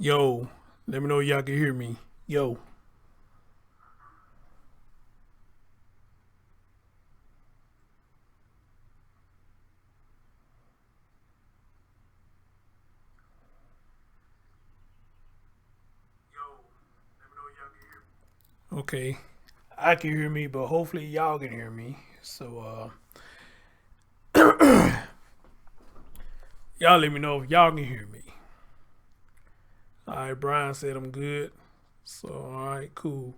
Yo, let me know if y'all can hear me. Yo. Okay, I can hear me, but hopefully y'all can hear me. So, y'all let me know if y'all can hear me. All right, Brian said I'm good. So, all right, cool.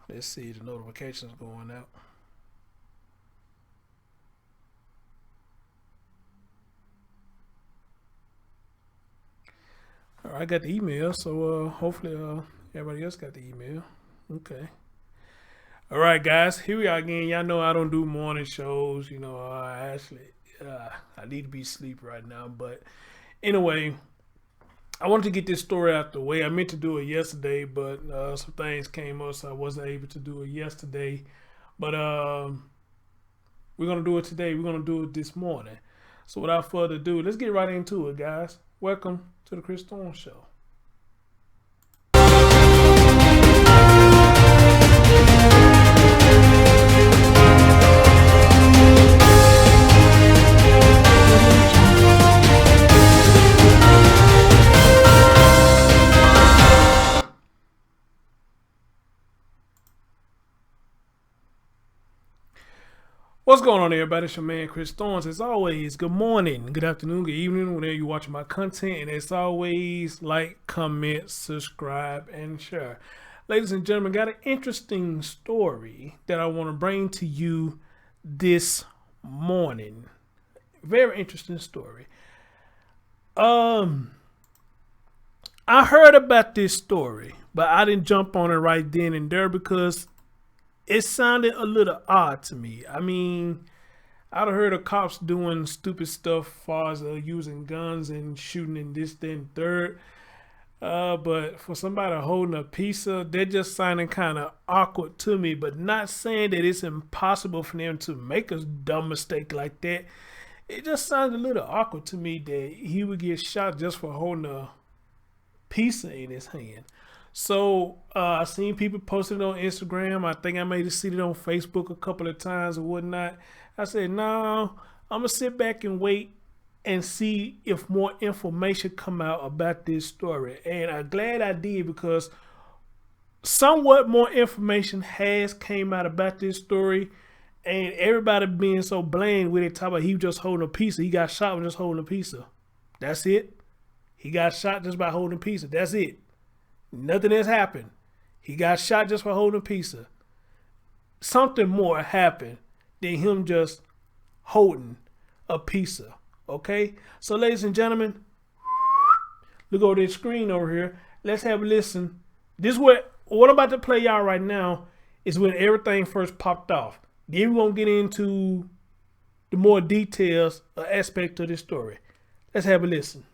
Let's see the notifications going out. All right, I got the email. So, hopefully, everybody else got the email. Okay. All right, guys, here we are again. Y'all know I don't do morning shows. You know, I need to be asleep right now. But anyway, I wanted to get this story out the way. I meant to do it yesterday, but some things came up, so I wasn't able to do it yesterday. But we're going to do it today. We're going to do it this morning. So without further ado, let's get right into it, guys. Welcome to the Chris Storm Show. What's going on, everybody? It's your man, Chris Thorns. As always, good morning, good afternoon, good evening, whenever you're watching my content. And as always, like, comment, subscribe, and share. Ladies and gentlemen, got an interesting story that I want to bring to you this morning. Very interesting story. I heard about this story, but I didn't jump on it right then and there because it sounded a little odd to me. I mean, I'd heard of cops doing stupid stuff as far as using guns and shooting and this, then third. But for somebody holding a pizza, they're just sounding kind of awkward to me. But not saying that it's impossible for them to make a dumb mistake like that. It just sounded a little awkward to me that he would get shot just for holding a pizza in his hand. So I seen people posting it on Instagram. I think I may have seen it on Facebook a couple of times or whatnot. I said, no, I'm gonna sit back and wait and see if more information come out about this story. And I'm glad I did, because somewhat more information has came out about this story. And everybody being so bland with it, talking about he was just holding a pizza. He got shot with just holding a pizza. That's it. He got shot just by holding a pizza. That's it. Nothing has happened. He got shot just for holding a pizza. Something more happened than him just holding a pizza. Okay? So, ladies and gentlemen, look over this screen over here. Let's have a listen. This is what I'm about to play y'all right now is when everything first popped off. Then we're going to get into the more details or aspect of this story. Let's have a listen.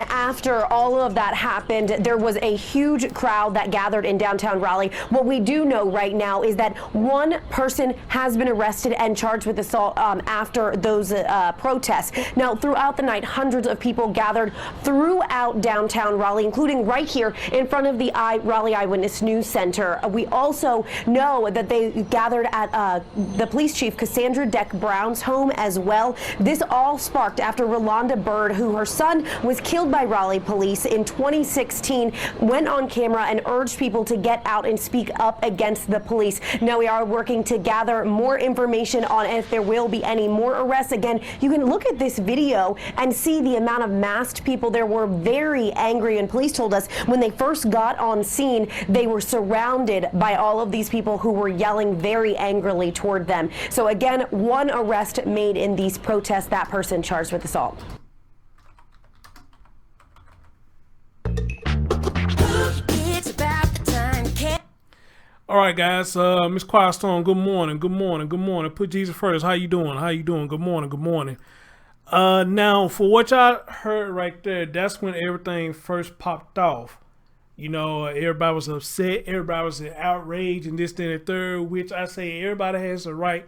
After all of that happened, there was a huge crowd that gathered in downtown Raleigh. What we do know right now is that one person has been arrested and charged with assault after those protests. Now, throughout the night, hundreds of people gathered throughout downtown Raleigh, including right here in front of the Raleigh Eyewitness News Center. We also know that they gathered at the police chief, Cassandra Deck Brown's home as well. This all sparked after Rolanda Bird, who her son was killed by Raleigh police in 2016, went on camera and urged people to get out and speak up against the police. Now we are working to gather more information on if there will be any more arrests. Again, you can look at this video and see the amount of masked people. There were very angry, and police told us when they first got on scene, they were surrounded by all of these people who were yelling very angrily toward them. So again, one arrest made in these protests, that person charged with assault. All right, guys. Miss Quiet Storm, good morning. Good morning. Good morning. Put Jesus first. How you doing? How you doing? Good morning. Good morning. Now, for what y'all heard right there, that's when everything first popped off. You know, everybody was upset. Everybody was in outrage and this, then, and third, which I say everybody has a right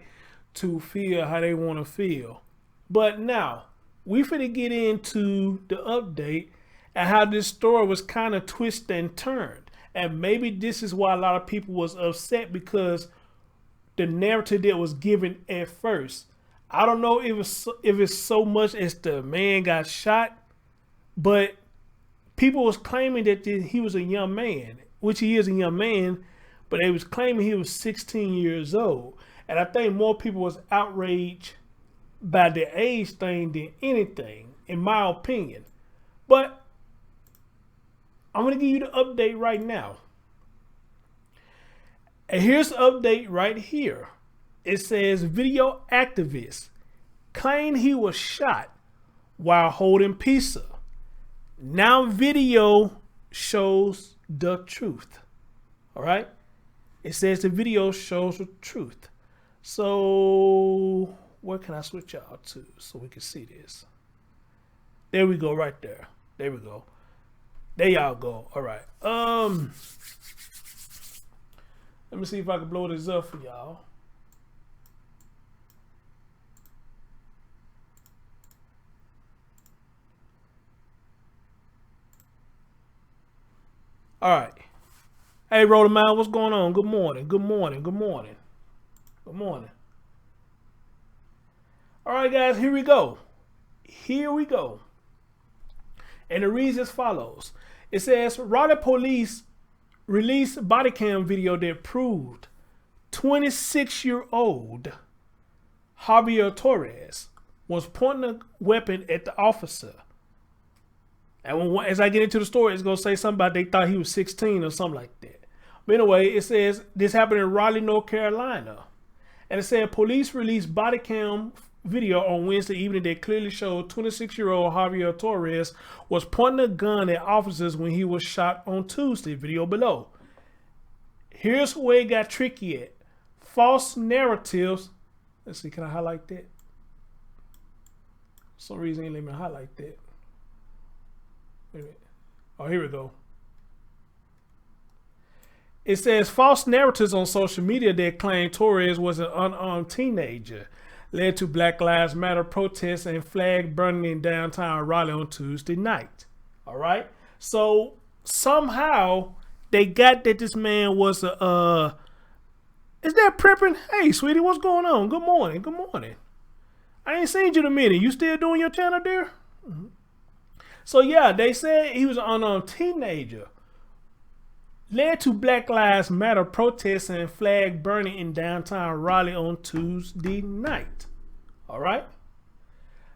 to feel how they want to feel. But now, we finna get into the update and how this story was kind of twisted and turned. And maybe this is why a lot of people was upset, because the narrative that was given at first. I don't know if it's so much as the man got shot, but people was claiming that he was a young man, which he is a young man, but they was claiming he was 16 years old. And I think more people was outraged by the age thing than anything, in my opinion. But I'm going to give you the update right now. And here's the update right here. It says video activist claimed he was shot while holding pizza. Now video shows the truth. All right. It says the video shows the truth. So where can I switch y'all to so we can see this? There we go, right there. There we go. There y'all go. All right. Let me see if I can blow this up for y'all. All right. Hey, Rodaman, what's going on? Good morning. Good morning. Good morning. Good morning. All right, guys, here we go. Here we go. And it reads as follows. It says, Raleigh police released body cam video that proved 26-year-old JAVIER TORRES was pointing a weapon at the officer. And as I get into the story, it's going to say something about they thought he was 16 or something like that. But anyway, it says this happened in Raleigh, North Carolina. And it said police released body cam video on Wednesday evening that clearly showed 26-year-old JAVIER TORRES was pointing a gun at officers when he was shot on Tuesday. Video below. Here's where it got tricky at. False narratives. Let's see, can I highlight that? For some reason, ain't let me highlight that. Wait a minute. Oh, here we go. It says false narratives on social media that claim Torres was an unarmed teenager led to Black Lives Matter protests and flag burning in downtown Raleigh on Tuesday night. All right. So somehow they got that this man was a, is that prepping? Hey, sweetie, what's going on? Good morning. Good morning. I ain't seen you in a minute. You still doing your channel there? Mm-hmm. So yeah, they said he was an unarmed teenager led to Black Lives Matter protests and flag burning in downtown Raleigh on Tuesday night. All right.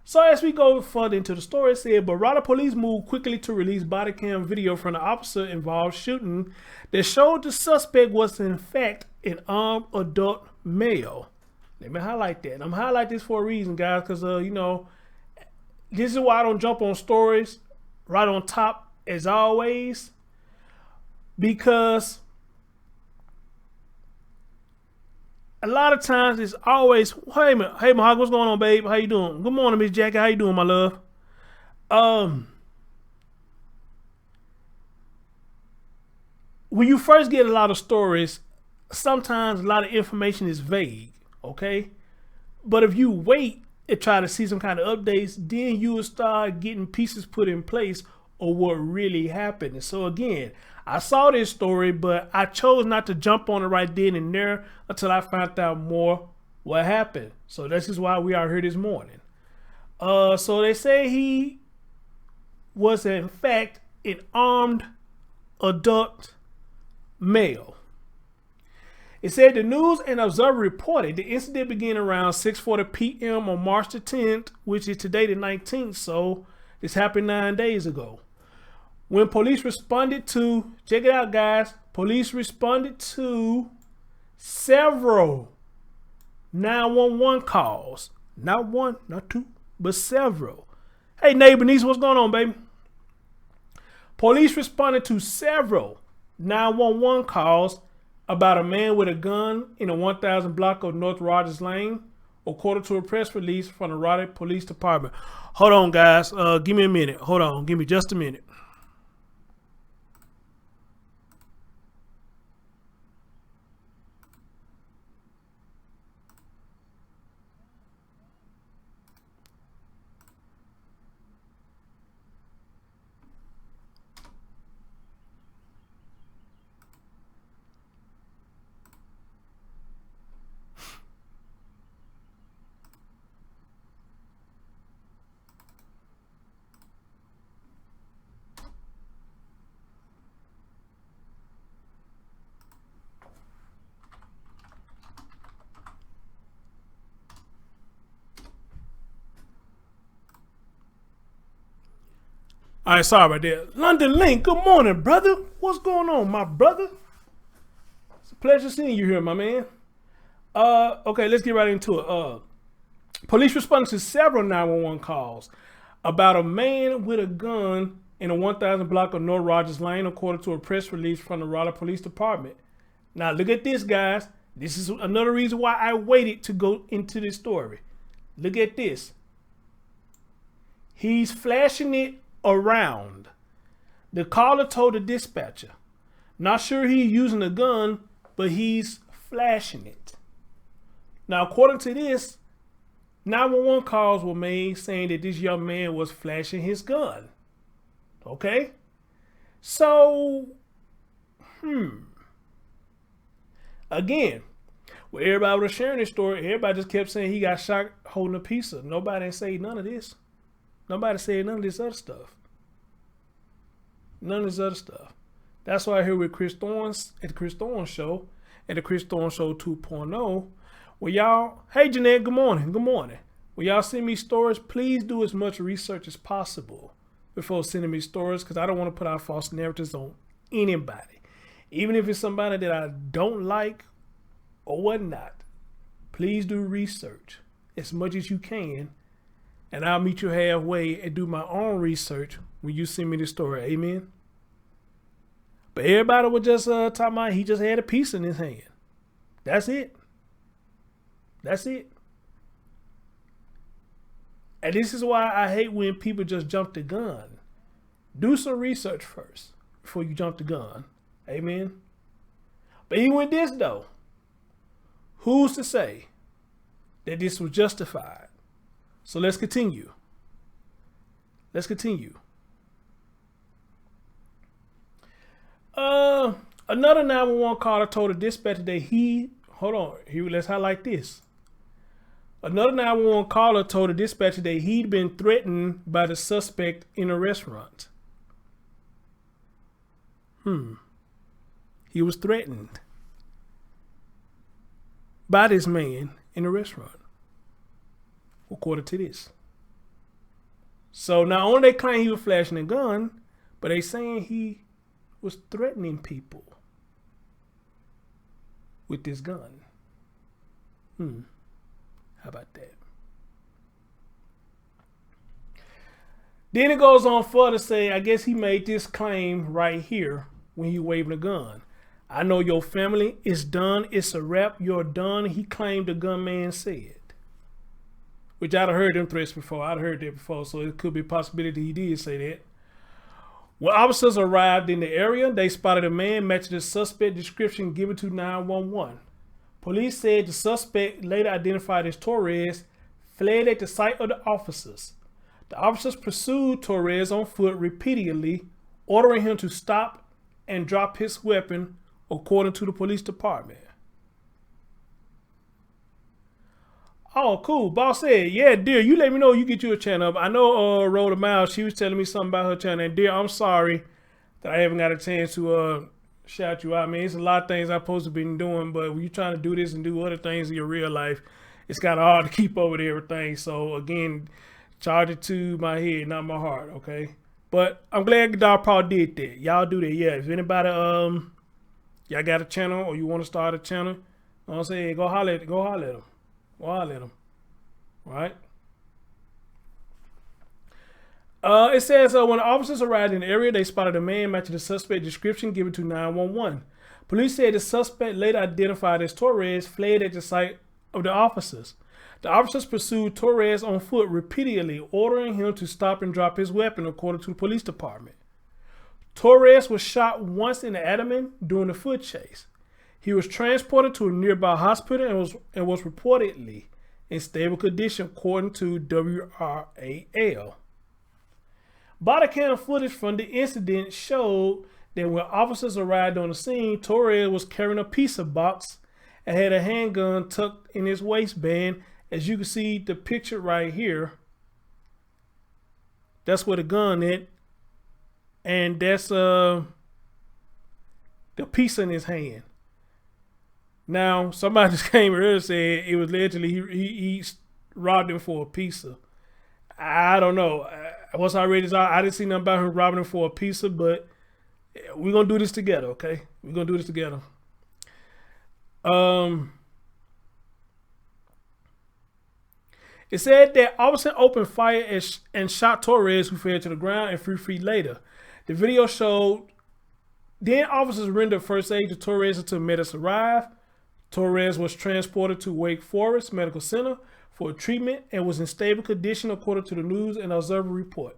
So as we go further into the story, it said, but Raleigh police moved quickly to release body cam video from the officer-involved shooting that showed the suspect was in fact an armed adult male. Let me highlight that. I'm highlighting this for a reason, guys, because you know, this is why I don't jump on stories right on top as always, because a lot of times it's always, hey Mahog, what's going on, babe? How you doing? Good morning, Miss Jackie. How you doing, my love? When you first get a lot of stories, sometimes a lot of information is vague, okay? But if you wait and try to see some kind of updates, then you will start getting pieces put in place of what really happened. And so again, I saw this story, but I chose not to jump on it right then and there until I found out more what happened. So this is why we are here this morning. So they say he was in fact an armed adult male. It said the News and Observer reported the incident began around 6:40 p.m. on March the 10th, which is today the 19th. So this happened 9 days ago. When police responded to, check it out, guys, police responded to several 911 calls. Not one, not two, but several. Hey, neighbor niece, what's going on, baby? Police responded to several 911 calls about a man with a gun in a 1000 block of North Rogers Lane, according to a press release from the Raleigh Police Department. Hold on, guys. Give me a minute. Hold on. Give me just a minute. All right, sorry about that. London Link, good morning, brother. What's going on, my brother? It's a pleasure seeing you here, my man. Okay, let's get right into it. Police responded to several 911 calls about a man with a gun in a 1000 block of North Rogers Lane, according to a press release from the Raleigh Police Department. Now, look at this, guys. This is another reason why I waited to go into this story. Look at this. He's flashing it around. The caller told the dispatcher, not sure he's using a gun, but he's flashing it. Now, according to this, 911 calls were made saying that this young man was flashing his gun. Okay? So, again, when everybody was sharing this story, everybody just kept saying he got shot holding a pizza. Nobody say none of this. Nobody said none of this other stuff. None of this other stuff. That's why I'm here with Chris Thorns at the Chris Thorns Show, at the Chris Thorns Show 2.0. Well, y'all, hey Jeanette, good morning. Good morning. When y'all send me stories, please do as much research as possible before sending me stories, because I don't want to put out false narratives on anybody. Even if it's somebody that I don't like or whatnot, please do research as much as you can, and I'll meet you halfway and do my own research when you send me the story. Amen. But everybody was just talking about he just had a piece in his hand. That's it. That's it. And this is why I hate when people just jump the gun. Do some research first before you jump the gun. Amen. But even with this though, who's to say that this was justified? So let's continue. Let's continue. Another 911 caller told the dispatcher that let's highlight this. Another 911 caller told the dispatcher that he'd been threatened by the suspect in a restaurant. He was threatened by this man in a restaurant, according to this. So not only they claim he was flashing a gun, but they saying he was threatening people with this gun. How about that? Then it goes on further to say, I guess he made this claim right here when he waving a gun. I know your family is done. It's a wrap. You're done. He claimed the gunman said. Which I'd have heard them threats before. I'd heard that before. So it could be a possibility he did say that. When officers arrived in the area, they spotted a man matching the suspect description given to 911. Police said the suspect, later identified as Torres, fled at the sight of the officers. The officers pursued Torres on foot repeatedly, ordering him to stop and drop his weapon, according to the police department. Oh, cool. Boss said, yeah, dear, you let me know you get you a channel up. I know Rhoda Miles, she was telling me something about her channel. And dear, I'm sorry that I haven't got a chance to shout you out. I mean, it's a lot of things I'm supposed to be doing, but when you're trying to do this and do other things in your real life, it's kind of hard to keep up with everything. So again, charge it to my head, not my heart, okay? But I'm glad Dog Paul did that. Y'all do that. Yeah, if anybody y'all got a channel or you want to start a channel, you know what I'm saying, go holler at them. Go holler at them. Right? It says when the officers arrived in the area, they spotted a man matching the suspect description given to 911. Police said the suspect, later identified as Torres, fled at the sight of the officers. The officers pursued Torres on foot repeatedly, ordering him to stop and drop his weapon, according to the police department. Torres was shot once in the abdomen during the foot chase. He was transported to a nearby hospital and was reportedly in stable condition, according to WRAL. Body cam footage from the incident showed that when officers arrived on the scene, Torres was carrying a pizza box and had a handgun tucked in his waistband. As you can see the picture right here, that's where the gun is, and that's the pizza in his hand. Now, somebody just came earlier and said it was allegedly he robbed him for a pizza. I don't know. Once I read this out, I didn't see nothing about him robbing him for a pizza, but we're going to do this together, okay? We're going to do this together. It said that officer opened fire and shot Torres, who fell to the ground, and 3 feet later. The video showed then officers rendered first aid to Torres until medics arrived. Torres was transported to Wake Forest Medical Center for treatment and was in stable condition according to the News and Observer report.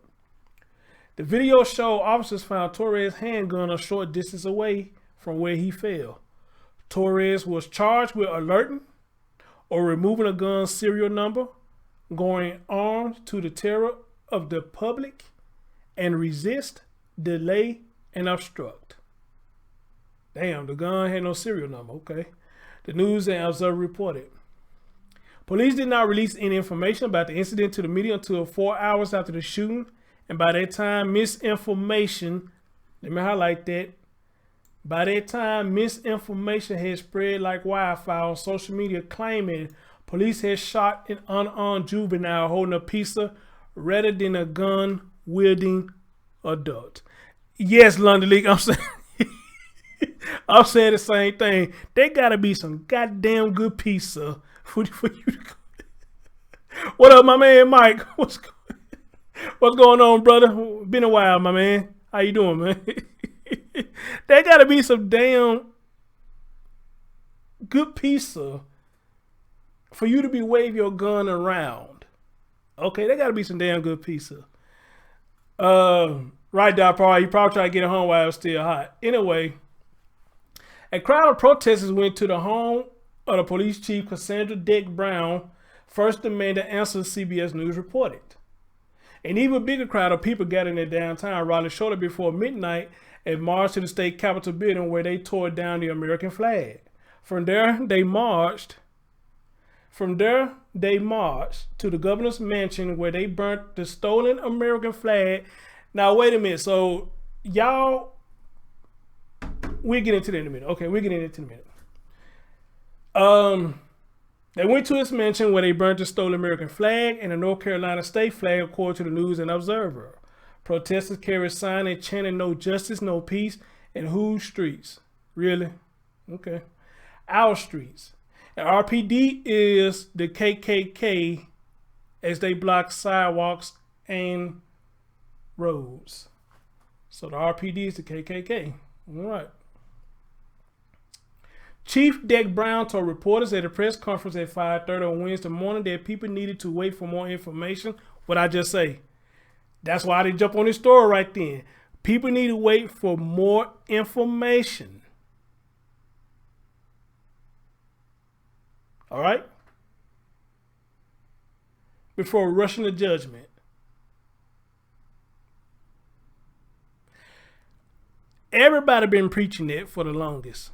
The video showed officers found Torres' handgun a short distance away from where he fell. Torres was charged with alerting or removing a gun's serial number, going armed to the terror of the public, and resist, delay, and obstruct. Damn, the gun had no serial number, okay. The News and Observer reported. Police did not release any information about the incident to the media until 4 hours after the shooting, and by that time, misinformation, let me highlight that, by that time, misinformation had spread like wildfire on social media claiming police had shot an unarmed juvenile holding a pizza rather than a gun-wielding adult. Yes, London League, I'm saying, I'm saying the same thing. There gotta be some goddamn good pizza for you to go. What up, my man Mike? What's going on, brother? Been a while, my man. How you doing, man? There gotta be some damn good pizza for you to be wave your gun around. Okay, there gotta be some damn good pizza. Right there, probably you probably try to get it home while it was still hot. Anyway, a crowd of protesters went to the home of the police chief, Cassandra Dick Brown, first demanded answers, CBS News reported. An even bigger crowd of people gathered in downtown Raleigh shortly before midnight and marched to the state capitol building where they tore down the American flag. From there, they marched to the governor's mansion where they burnt the stolen American flag. Now, wait a minute. So, y'all, we'll get into that in a minute. Okay, we'll get into it in a minute. They went to his mansion where they burnt the stolen American flag and the North Carolina state flag, according to the News and Observer. Protesters carried signs and chanted "No justice, no peace," and whose streets? Really? Okay. Our streets. And RPD is the KKK as they block sidewalks and roads. So the RPD is the KKK. All right. Chief Dick Brown told reporters at a press conference at 5:30 on Wednesday morning that people needed to wait for more information. What I just say? That's why I didn't jump on this story right then. People need to wait for more information. All right? Before rushing to judgment. Everybody been preaching it for the longest.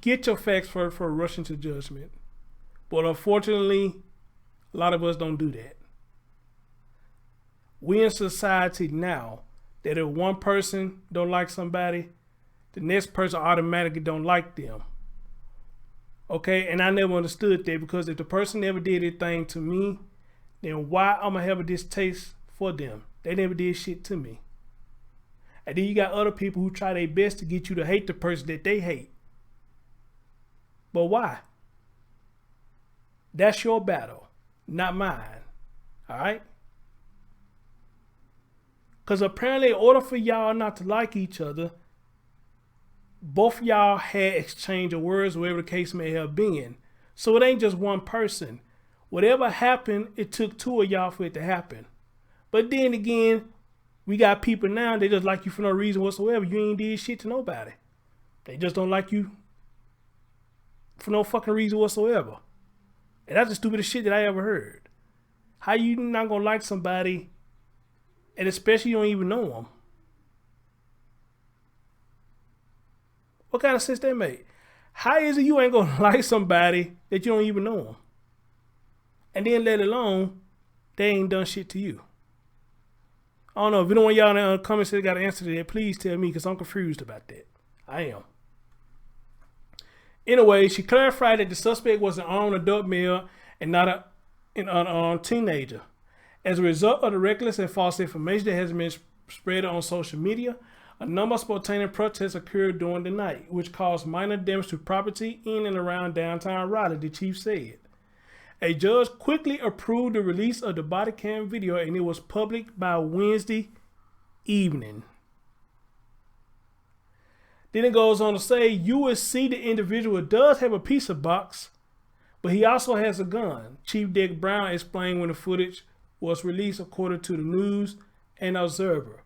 Get your facts first for rushing to judgment. But unfortunately, a lot of us don't do that. We in society now that if one person don't like somebody, the next person automatically don't like them. Okay, and I never understood that, because if the person never did anything to me, then why I'm gonna have a distaste for them? They never did shit to me. And then you got other people who try their best to get you to hate the person that they hate. But why? That's your battle, not mine. All right? Because apparently in order for y'all not to like each other, both y'all had exchange of words, whatever the case may have been. So it ain't just one person. Whatever happened, it took two of y'all for it to happen. But then again, we got people now, they just like you for no reason whatsoever. You ain't did shit to nobody. They just don't like you for no fucking reason whatsoever. And that's the stupidest shit that I ever heard. How you not gonna like somebody, and especially you don't even know them? What kind of sense that make? How is it you ain't gonna like somebody that you don't even know them? And then let alone, they ain't done shit to you. I don't know. If anyone of y'all in the comments that got an answer to that, please tell me, because I'm confused about that. I am. Anyway, she clarified that the suspect was an armed adult male and not an unarmed teenager. As a result of the reckless and false information that has been spread on social media, a number of spontaneous protests occurred during the night, which caused minor damage to property in and around downtown Raleigh, the chief said. A judge quickly approved the release of the body cam video, and it was published by Wednesday evening. Then it goes on to say, you will see the individual does have a pizza box, but he also has a gun. Chief Dick Brown explained when the footage was released, according to the News and Observer.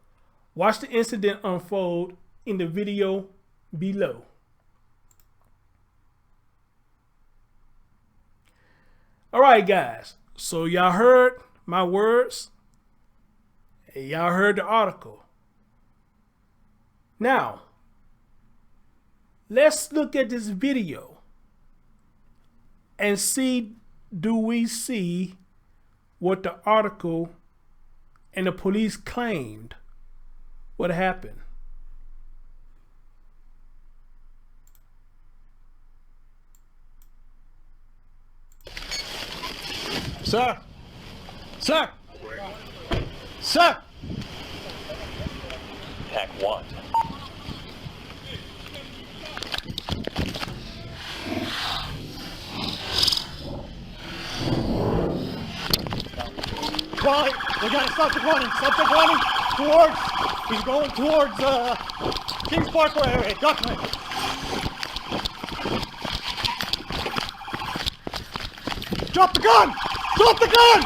Watch the incident unfold in the video below. All right, guys. So y'all heard my words. Y'all heard the article. Now, let's look at this video and see, do we see what the article and the police claimed what happened? Sir! Sir! Sir! Pack 1. Quiet! We gotta stop the running! Stop the running! He's going towards, Kings Parkway area, Duckman. Drop the gun! Drop the gun!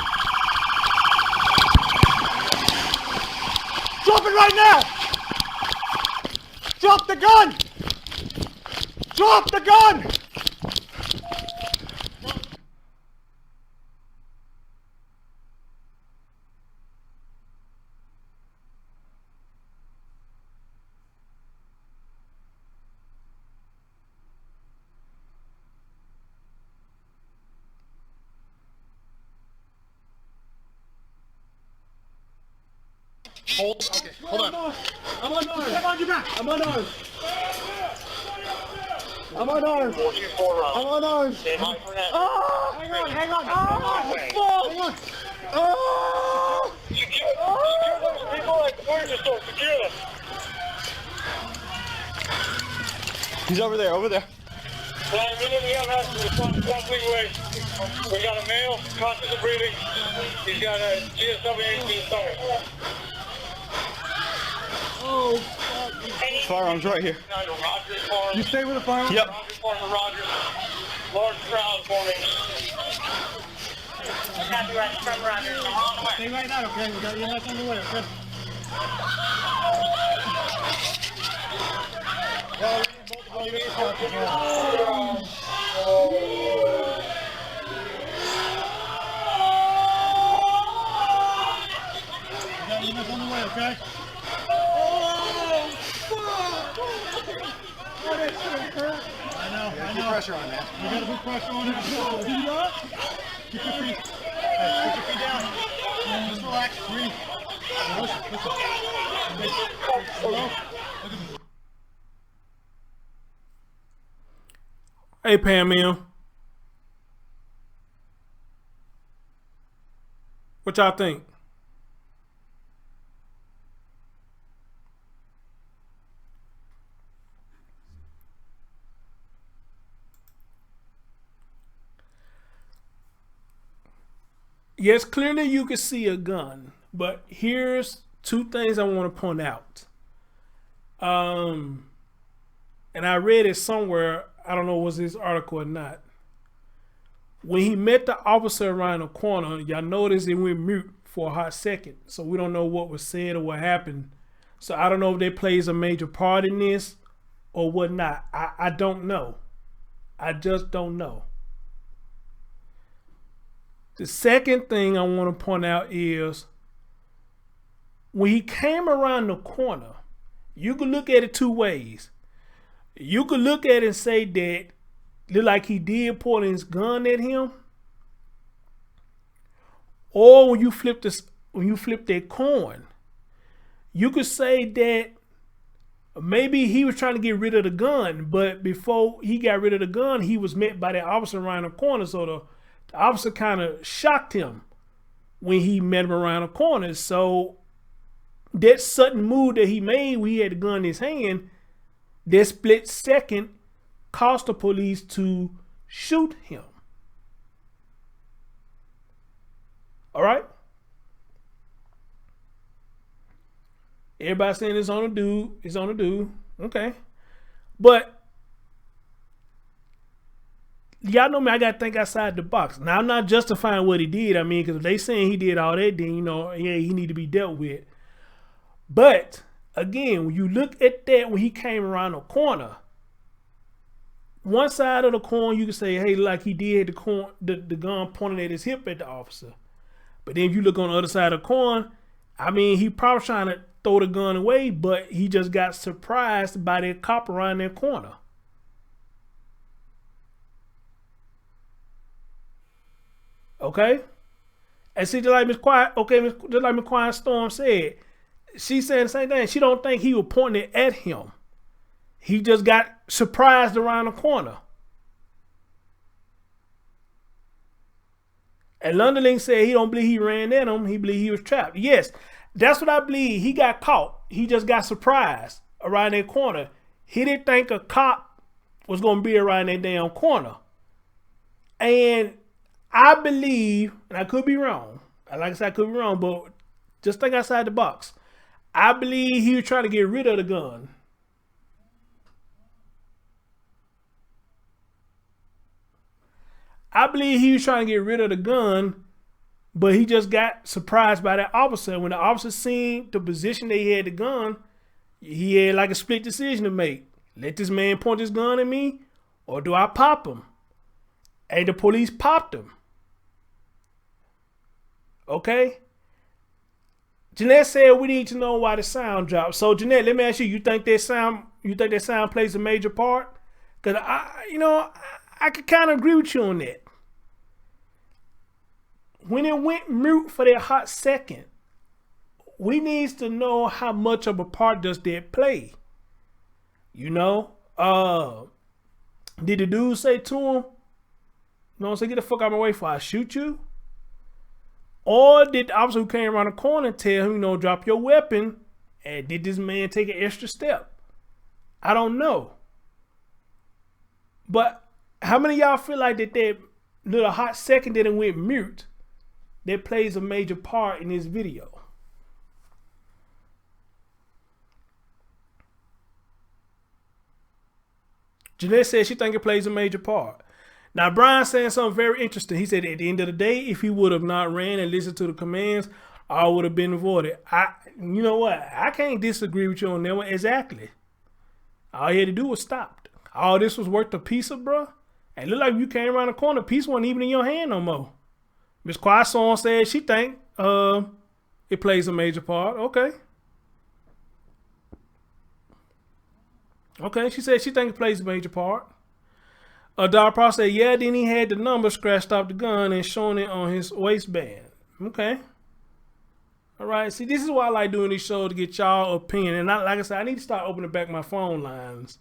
Drop it right now! Drop the gun! Drop the gun! Hold. Okay, hold on. I'm unarmed. Step on your back. I'm unarmed. I'm unarmed. 424 rounds. I'm unarmed. Stand by for that. Oh! Hang on. Hang on. Oh! Hang on. Oh! Secure those people at the furniture store. Secure them. He's over there. Over there. Well, immediately I'm asking the front freeway. We got a male, conscious of breathing. He's got a GSW 18 stomach. Oh! Firearms right here. Rogers Farm. You stay with the firearms? Yep. Rogers Farm to Rogers. Large crowd forming. Copy right from Rogers. On the way. Stay right now, okay? We got your ass on the way, okay? Well, we need both of you. We got your ass on the way, okay? Oh, fuck! Oh, that shit hurt. I know. Put pressure on that. We gotta put pressure on it. Beat up. Get your feet. Hey, put your feet down. Just relax. Breathe. Slow. Hey, Pam M. What y'all think? Yes, clearly you can see a gun, but here's two things I want to point out. And I read it somewhere, I don't know was this article or not. When he met the officer around the corner, y'all notice it went mute for a hot second. So we don't know what was said or what happened. So I don't know if they plays a major part in this or whatnot. I don't know. I just don't know. The second thing I want to point out is when he came around the corner, you could look at it two ways. You could look at it and say that look like he did point his gun at him, or when you flip that coin, you could say that maybe he was trying to get rid of the gun, but before he got rid of the gun, he was met by that officer around the corner, so the officer kind of shocked him when he met him around the corner. So that sudden move that he made when he had the gun in his hand, that split second caused the police to shoot him. All right? Everybody saying it's on a dude. It's on a dude. Okay. But y'all know me, I got to think outside the box. Now, I'm not justifying what he did. I mean, because if they saying he did all that, then, you know, yeah, he need to be dealt with. But, again, when you look at that when he came around the corner, one side of the coin, you can say, hey, like he did the gun pointing at his hip at the officer. But then if you look on the other side of the coin, I mean, he probably trying to throw the gun away, but he just got surprised by that cop around that corner. Okay? And see, just like Miss Quiet, just like Miss Quiet Storm said, she said the same thing. She don't think he was pointing it at him. He just got surprised around the corner. And Lunderling said he don't believe he ran at him. He believe he was trapped. Yes, that's what I believe. He got caught. He just got surprised around that corner. He didn't think a cop was going to be around that damn corner. And I believe, and I could be wrong. Like I said, I could be wrong, but just think outside the box. I believe he was trying to get rid of the gun. I believe he was trying to get rid of the gun, but he just got surprised by that officer. When the officer seen the position that he had the gun, he had like a split decision to make. Let this man point his gun at me, or do I pop him? And the police popped him. Okay? Jeanette said we need to know why the sound dropped. So Jeanette, let me ask you, you think that sound plays a major part? Because I could kind of agree with you on that. When it went mute for that hot second, we need to know how much of a part does that play. You know? Did the dude say to him, no, say get the fuck out of my way before I shoot you? Or did the officer who came around the corner tell him, drop your weapon? And did this man take an extra step? I don't know. But how many of y'all feel like that little hot second that it went mute, that plays a major part in this video? Jeanette said she think it plays a major part. Now, Brian saying something very interesting. He said at the end of the day, if he would have not ran and listened to the commands, all would have been avoided. You know what? I can't disagree with you on that one. Exactly. All he had to do was stop. All this was worth a pizza, bro. And look like you came around the corner, piece wasn't even in your hand no more. Miss Quiet Song said she think it plays a major part. Okay. Okay, she said she think it plays a major part. Dar Pro said, yeah, then he had the number scratched off the gun and showing it on his waistband. Okay. All right. See, this is why I like doing these shows, to get y'all opinion. And like I said, I need to start opening back my phone lines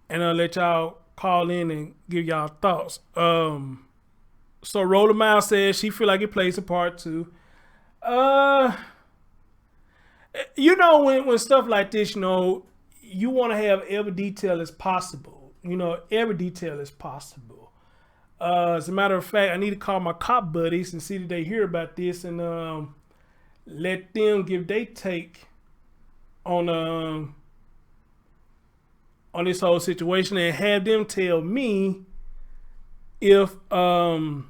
and let y'all call in and give y'all thoughts. So Roller Mile says she feel like it plays a part too. When stuff like this, you want to have every detail as possible. Every detail is possible. As a matter of fact, I need to call my cop buddies and see if they hear about this and let them give their take on this whole situation and have them tell me if that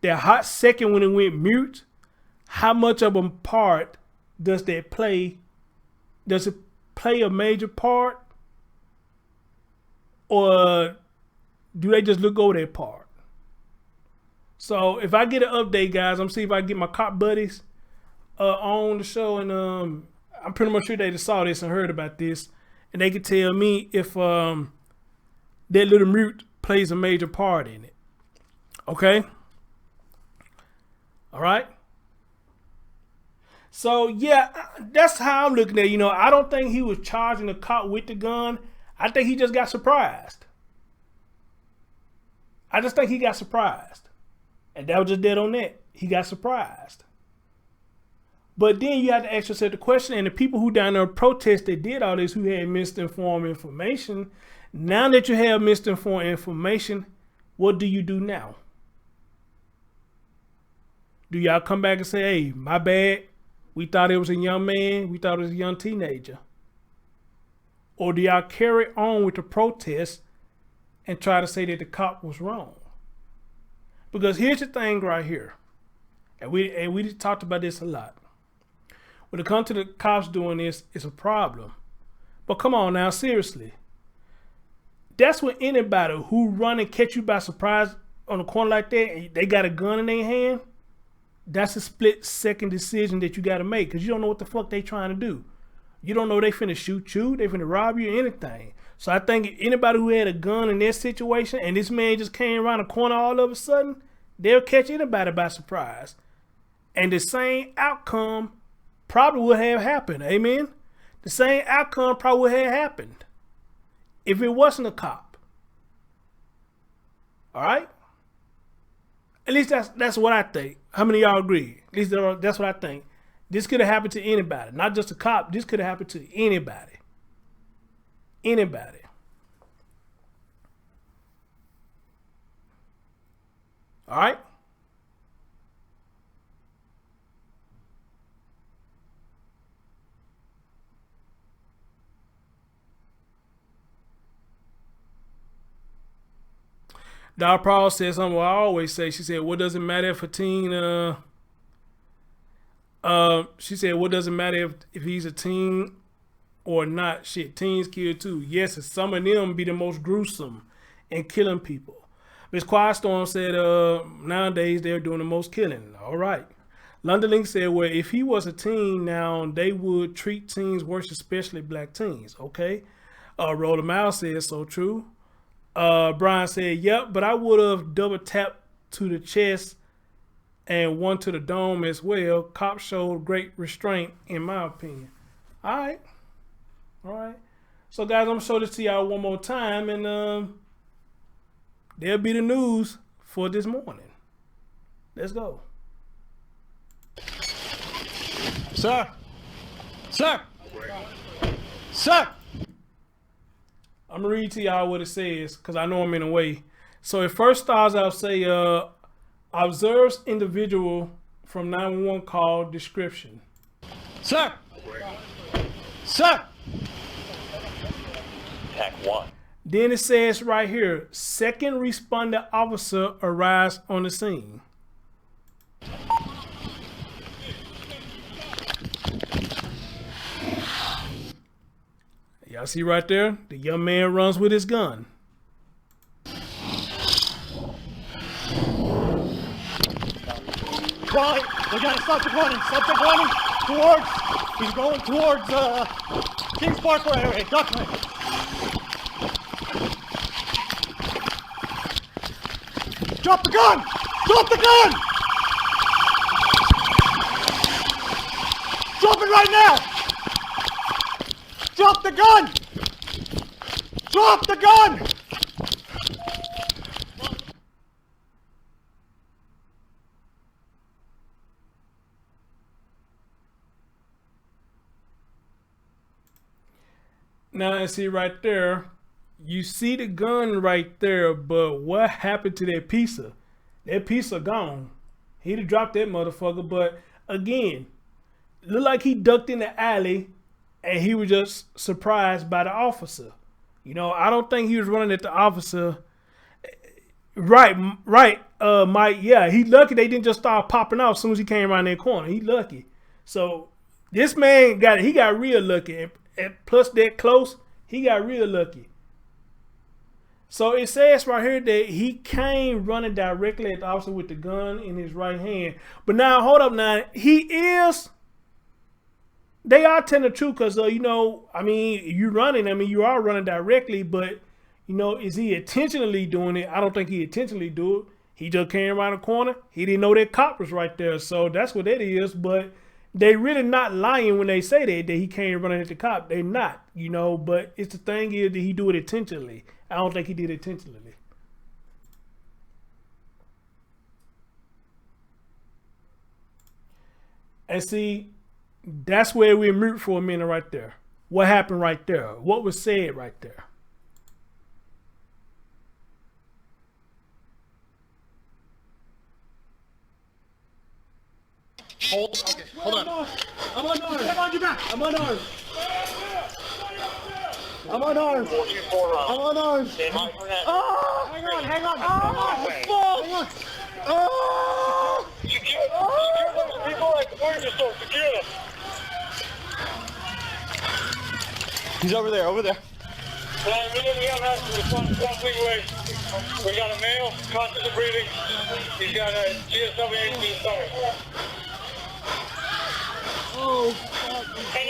hot second when it went mute, how much of a part does that play? Does it play a major part? Or do they just look over that part? So if I get an update, guys, I'm see if I can get my cop buddies on the show, and I'm pretty much sure they just saw this and heard about this, and they can tell me if that little mute plays a major part in it. Okay? All right? So yeah, that's how I'm looking at it. I don't think he was charging the cop with the gun. I think he just got surprised. I just think he got surprised. And that was just dead on that. he got surprised. But then you have to ask yourself the question, and the people who down there protest that did all this, who had misinformed information, now that you have misinformed information, what do you do now? Do y'all come back and say, hey, my bad, we thought it was a young man, we thought it was a young teenager? Or do y'all carry on with the protest and try to say that the cop was wrong? Because here's the thing right here, and we talked about this a lot. When it comes to the cops doing this, it's a problem. But come on now, seriously. That's when anybody who run and catch you by surprise on a corner like that, and they got a gun in their hand, that's a split-second decision that you got to make, because you don't know what the fuck they trying to do. You don't know they finna shoot you, they finna rob you, anything. So I think anybody who had a gun in their situation, and this man just came around the corner all of a sudden, they'll catch anybody by surprise. And the same outcome probably would have happened, amen? The same outcome probably would have happened if it wasn't a cop. All right? At least that's what I think. How many of y'all agree? At least that's what I think. This could have happened to anybody, not just a cop. This could have happened to anybody. Anybody. All right? Dr. Paul said something I always say. She said, what does it matter if a teen, she said, what does it matter if he's a teen or not? Shit, teens kill too. Yes, some of them be the most gruesome and killing people. Miss Quiet Storm said, nowadays they're doing the most killing. All right. London Link said, well, if he was a teen now, they would treat teens worse, especially black teens. Okay. Roller Mouse said, so true. Brian said, yep, but I would have double tapped to the chest and one to the dome as well. Cops showed great restraint, in my opinion. All right. All right. So, guys, I'm going to show this to y'all one more time, and there'll be the news for this morning. Let's go. Sir! Sir! Sir! I'm going to read to y'all what it says, because I know I'm in a way. So it first starts out, say, observes individual from 911 call description. Sir! Sir! Pack 1. Then it says right here, second responder officer arrives on the scene. Y'all see right there? The young man runs with his gun. Quiet! We got a subject running! Subject running towards... He's going towards, Kings Parkway area, Duckman. Drop the gun! Drop the gun! Drop it right now! Drop the gun! Drop the gun! Now, and see right there, you see the gun right there, but what happened to that pizza? That pizza gone. He'd have dropped that motherfucker, but again, looked like he ducked in the alley and he was just surprised by the officer. You know, I don't think he was running at the officer. Right, Mike, yeah, he lucky they didn't just start popping off as soon as he came around that corner. He lucky. So this man got real lucky. And plus that close, he got real lucky. So it says right here that he came running directly at the officer with the gun in his right hand. But now, hold up now. They are telling the truth because, you know, I mean, you are running directly, but, you know, is he intentionally doing it? I don't think he intentionally do it. He just came around the corner. He didn't know that cop was right there. So that's what that is. But they really not lying when they say that he came running at the cop. They're not, you know, but it's the thing is that he do it intentionally. I don't think he did it intentionally. And see, that's where we're mute for a minute right there. What happened right there? What was said right there? Hold on. I'm unarmed. Hang on your back. I'm unarmed. I'm unarmed. 424 I'm unarmed. Stand by for that. Oh! Hang on. Oh, fuck! Oh! Secure those people at the furniture store. Secure them. He's over there. Immediately on us to the front freeway. We got a male, conscious of breathing. He's got a GSW-18 stomach. Oh, fuck.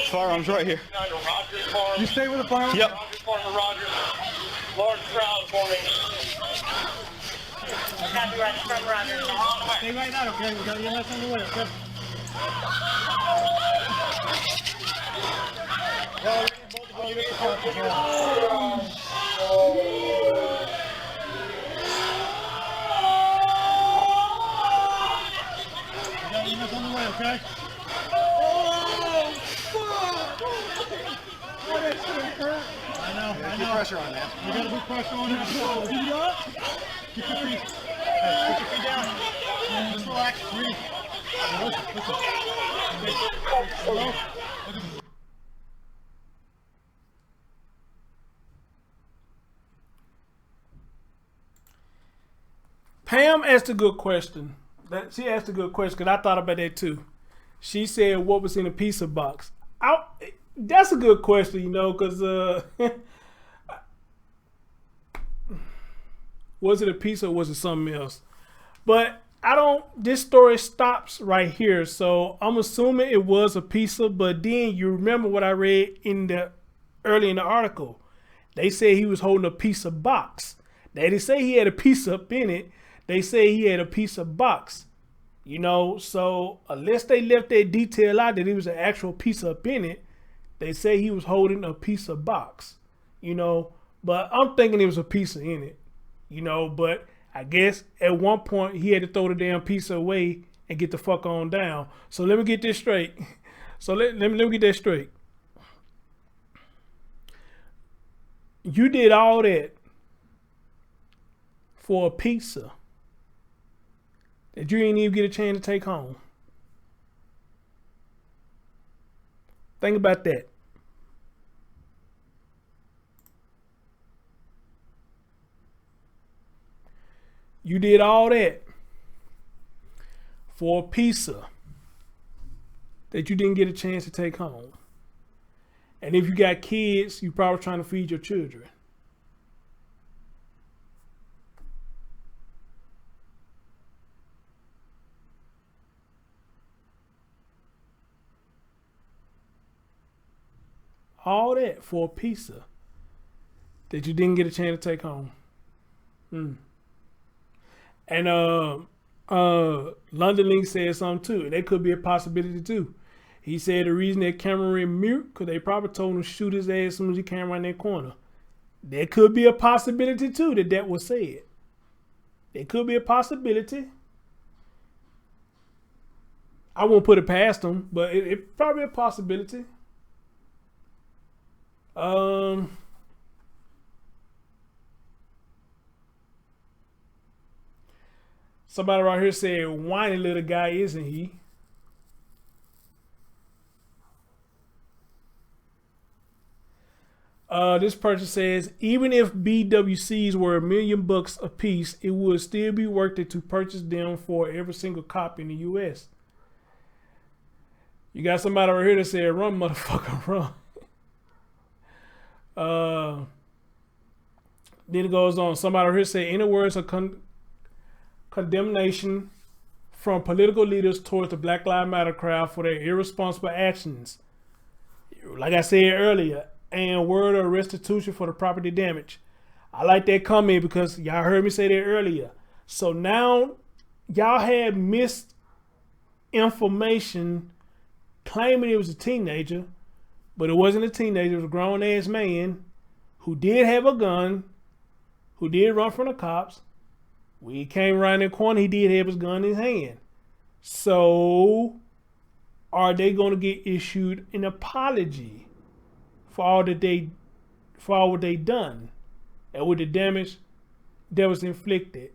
Firearms right here. Rogers Farm. You stay with the firearms? Yep. Rogers Farm to Rogers. Large crowd forming. Copyright from Rogers. On the way. Stay right now, okay? We got EMS on the way, okay? Okay? Oh, fuck! Oh, that shit hurt. I know. Keep pressure on that. You gotta put pressure on that. Keep it up. Keep your feet. Hey, put your feet down. Just relax. Breathe. Listen. Hello? Pam asked a good question. She asked a good question because I thought about that too. She said, "What was in a pizza box?" That's a good question, you know, because was it a pizza or was it something else? But this story stops right here, so I'm assuming it was a pizza. But then you remember what I read early in the article. They said he was holding a pizza box. They didn't say he had a pizza up in it. They say he had a pizza box. You know, so unless they left that detail out that it was an actual pizza up in it, they say he was holding a pizza box. You know, but I'm thinking it was a pizza in it. You know, but I guess at one point he had to throw the damn pizza away and get the fuck on down. So let me get this straight. So let me get that straight. You did all that for a pizza that you didn't even get a chance to take home. Think about that. You did all that for a pizza that you didn't get a chance to take home. And if you got kids, you probably trying to feed your children. All that for a pizza that you didn't get a chance to take home. And London Link said something too. And that could be a possibility too. He said the reason that Cameron mute, because they probably told him to shoot his ass as soon as he came around that corner. There could be a possibility too that was said. There could be a possibility. I won't put it past them, but it probably a possibility. Somebody right here said, whiny little guy, isn't he? This person says, even if BWCs were $1 million a piece, it would still be worth it to purchase them for every single cop in the U.S. You got somebody right here that said, run, motherfucker, run. Then it goes on. Somebody here say, in the words of condemnation from political leaders towards the Black Lives Matter crowd for their irresponsible actions. Like I said earlier, and word of restitution for the property damage. I like that comment because y'all heard me say that earlier. So now y'all had misinformation claiming it was a teenager, but it wasn't a teenager. It was a grown-ass man who did have a gun, who did run from the cops. When he came around the corner, he did have his gun in his hand. So are they going to get issued an apology for all what they done and with the damage that was inflicted?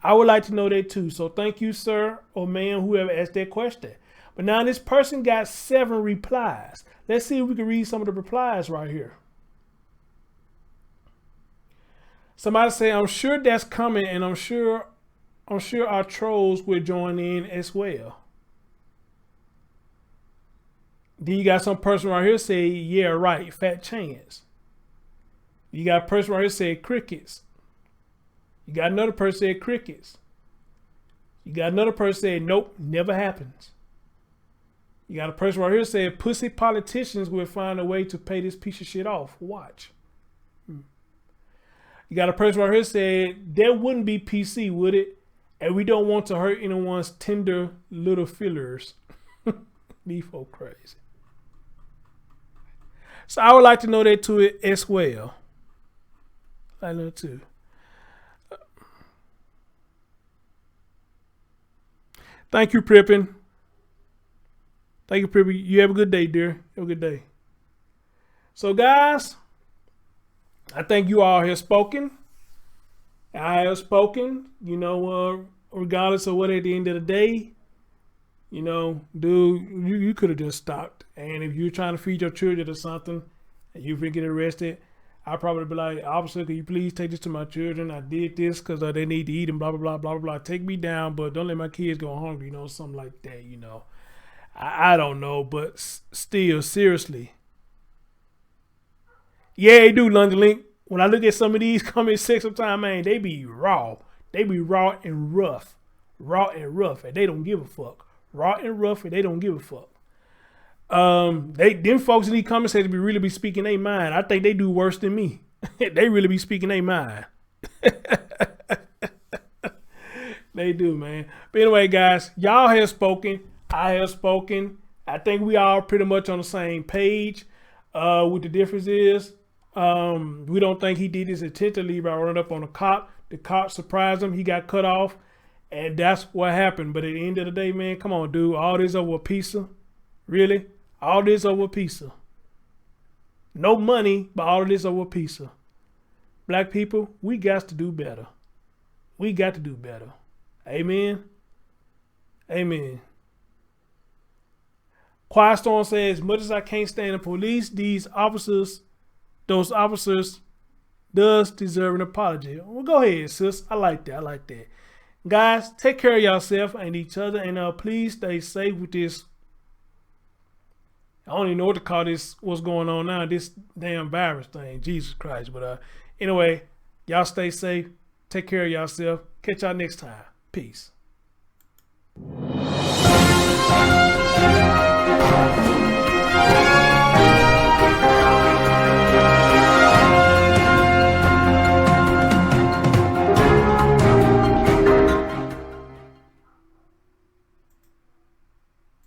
I would like to know that too. So thank you, sir or ma'am, whoever asked that question. But now this person got 7 replies. Let's see if we can read some of the replies right here. Somebody say, I'm sure that's coming, and I'm sure our trolls will join in as well. Then you got some person right here say, yeah, right, fat chance. You got a person right here say crickets. You got another person say crickets. You got another person say, nope, never happens. You got a person right here say, pussy politicians will find a way to pay this piece of shit off. Watch. You got a person right here saying, that wouldn't be PC, would it? And we don't want to hurt anyone's tender little feelers. These folk crazy. So I would like to know that to it as well. I know too. Thank you, Prippin. Thank you, Prippin. You have a good day, dear. Have a good day. So, guys, I think you all have spoken. I have spoken. You know, regardless of what, at the end of the day, you know, dude, you could have just stopped. And if you're trying to feed your children or something, and you get arrested, I'd probably be like, officer, can you please take this to my children? I did this because they need to eat and blah, blah, blah, blah, blah. Take me down, but don't let my kids go hungry, you know, something like that, you know. I don't know, but still, seriously. Yeah, they do, London Link. When I look at some of these comment sections sometimes, man, they be raw. They be raw and rough. Raw and rough, and they don't give a fuck. Raw and rough, and they don't give a fuck. Them folks in these comment sections really be speaking their mind. I think they do worse than me. They really be speaking their mind. They do, man. But anyway, guys, y'all have spoken. I have spoken. I think we all pretty much on the same page. What the difference is, we don't think he did this intentionally by running up on a cop. The cop surprised him. He got cut off. And that's what happened. But at the end of the day, man, come on, dude. All this over a pizza? Really? All this over a pizza? No money, but all of this over a pizza. Black people, we got to do better. We got to do better. Amen? Amen. Quiet Storm says, as much as I can't stand the police, those officers does deserve an apology. Well, go ahead, sis. I like that. I like that. Guys, take care of yourself and each other, and please stay safe with this. I don't even know what to call this, what's going on now, this damn virus thing. Jesus Christ. But anyway, y'all stay safe. Take care of yourself. Catch y'all next time. Peace.